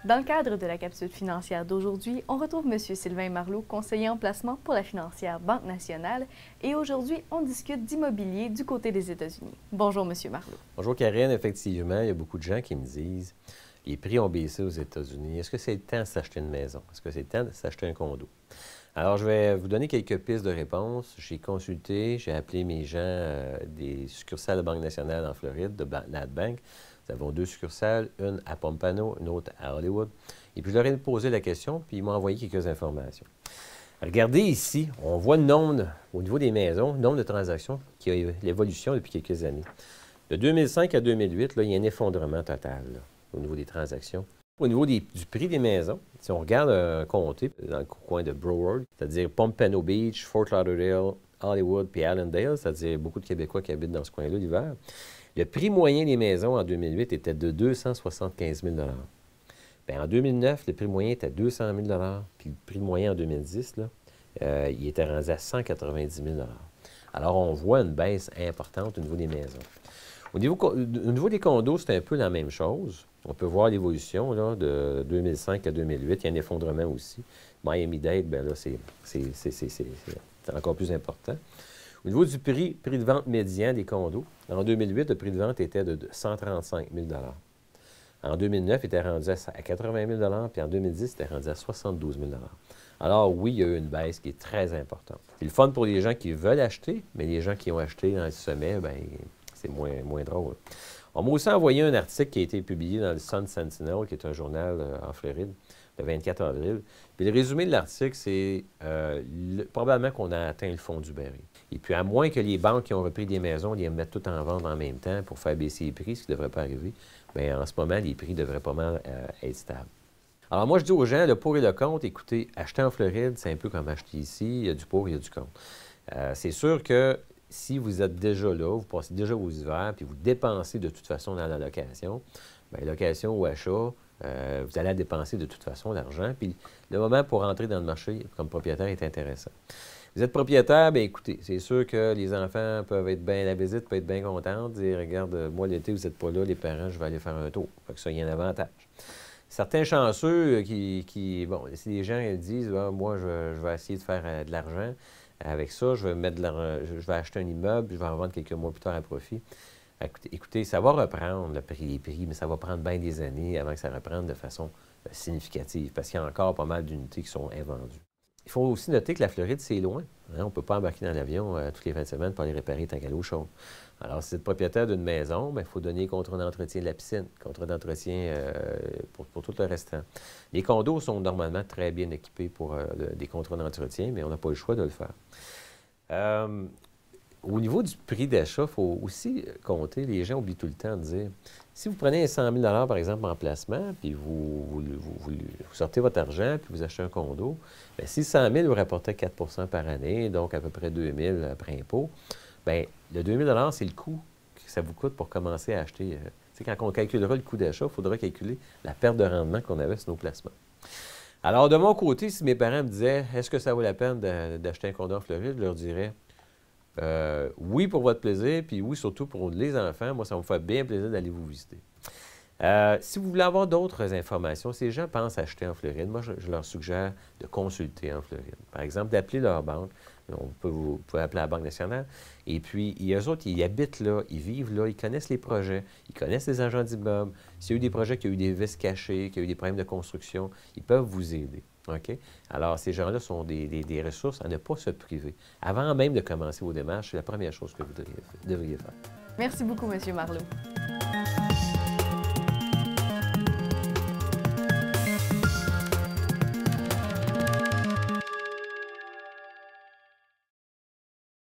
Dans le cadre de la capsule financière d'aujourd'hui, on retrouve M. Sylvain Marleau, conseiller en placement pour la financière Banque nationale. Et aujourd'hui, on discute d'immobilier du côté des États-Unis. Bonjour, M. Marleau. Bonjour, Karine. Effectivement, il y a beaucoup de gens qui me disent les prix ont baissé aux États-Unis. Est-ce que c'est le temps de s'acheter une maison? Est-ce que c'est le temps de s'acheter un condo? Alors, je vais vous donner quelques pistes de réponse. J'ai consulté, j'ai appelé mes gens des succursales de Banque nationale en Floride, de NatBank. Nous avons 2 succursales, une à Pompano, une autre à Hollywood. Et puis, je leur ai posé la question, puis ils m'ont envoyé quelques informations. Regardez ici, on voit le nombre, au niveau des maisons, le nombre de transactions qui a eu l'évolution depuis quelques années. De 2005 à 2008, là, il y a un effondrement total là, au niveau des transactions. Au niveau du prix des maisons, si on regarde un comté dans le coin de Broward, c'est-à-dire Pompano Beach, Fort Lauderdale, Hollywood puis Allendale, c'est-à-dire beaucoup de Québécois qui habitent dans ce coin-là l'hiver, le prix moyen des maisons en 2008 était de 275 000 Bien, en 2009, le prix moyen était à 200 000 puis le prix moyen en 2010, là, il était rendu à 190 000 Alors, on voit une baisse importante au niveau des maisons. Au niveau des condos, c'est un peu la même chose. On peut voir l'évolution de 2005 à 2008. Il y a un effondrement aussi. Miami-Dade, bien là, c'est encore plus important. Au niveau du prix de vente médian des condos, en 2008, le prix de vente était de 135 000 En 2009, il était rendu à 80 000 puis en 2010, il était rendu à 72 000 Alors oui, il y a eu une baisse qui est très importante. C'est le fun pour les gens qui veulent acheter, mais les gens qui ont acheté dans le sommet, bien, c'est moins drôle. On m'a aussi envoyé un article qui a été publié dans le Sun Sentinel, qui est un journal en Floride, le 24 avril. Puis le résumé de l'article, c'est probablement qu'on a atteint le fond du baril. Et puis, à moins que les banques qui ont repris des maisons les mettent tout en vente en même temps pour faire baisser les prix, ce qui ne devrait pas arriver, bien, en ce moment, les prix devraient pas mal être stables. Alors, moi, je dis aux gens, le pour et le contre, écoutez, acheter en Floride, c'est un peu comme acheter ici, il y a du pour, il y a du contre. C'est sûr que si vous êtes déjà là, vous passez déjà vos hivers, puis vous dépensez de toute façon dans la location, bien, location ou achat, vous allez dépenser de toute façon l'argent, puis le moment pour entrer dans le marché comme propriétaire est intéressant. Vous êtes propriétaire, bien écoutez, c'est sûr que les enfants peuvent être bien, la visite peut être bien contente, dire, regarde, moi l'été, vous n'êtes pas là, les parents, je vais aller faire un tour. Fait que ça, il y a un avantage. Certains chanceux bon, si les gens ils disent, ah, moi, je vais essayer de faire de l'argent, avec ça, je vais acheter un immeuble, je vais en vendre quelques mois plus tard à profit. Écoutez, ça va reprendre les prix, mais ça va prendre bien des années avant que ça reprenne de façon significative, parce qu'il y a encore pas mal d'unités qui sont invendues. Il faut aussi noter que la Floride, c'est loin. Hein? On ne peut pas embarquer dans l'avion toutes les fins de semaine pour aller réparer tant qu'à l'eau chaude. Alors, si vous êtes propriétaire d'une maison, il faut donner contrat d'entretien de la piscine, contrat d'entretien pour tout le restant. Les condos sont normalement très bien équipés pour des contrats d'entretien, mais on n'a pas le choix de le faire. Au niveau du prix d'achat, il faut aussi compter, les gens oublient tout le temps de dire, si vous prenez 100 000 par exemple en placement, puis vous sortez votre argent, puis vous achetez un condo, bien, si 100 000 vous rapportez 4 par année, donc à peu près 2 000 après impôt, bien, le 2 000 c'est le coût que ça vous coûte pour commencer à acheter. Quand on calculera le coût d'achat, il faudra calculer la perte de rendement qu'on avait sur nos placements. Alors, de mon côté, si mes parents me disaient, est-ce que ça vaut la peine d'acheter un condo en Floride, je leur dirais, oui pour votre plaisir, puis oui surtout pour les enfants. Moi, ça me fait bien plaisir d'aller vous visiter. Si vous voulez avoir d'autres informations, si les gens pensent acheter en Floride, moi, je leur suggère de consulter en Floride. Par exemple, d'appeler leur banque. Vous pouvez appeler la Banque nationale. Et puis, eux autres, ils habitent là, ils vivent là, ils connaissent les projets, ils connaissent les agents d'immeubles. S'il y a eu des projets qui ont eu des vis cachées, qui ont eu des problèmes de construction, ils peuvent vous aider. OK? Alors, ces gens-là sont des ressources à ne pas se priver. Avant même de commencer vos démarches, c'est la première chose que vous devriez faire. Merci beaucoup, M. Marleau.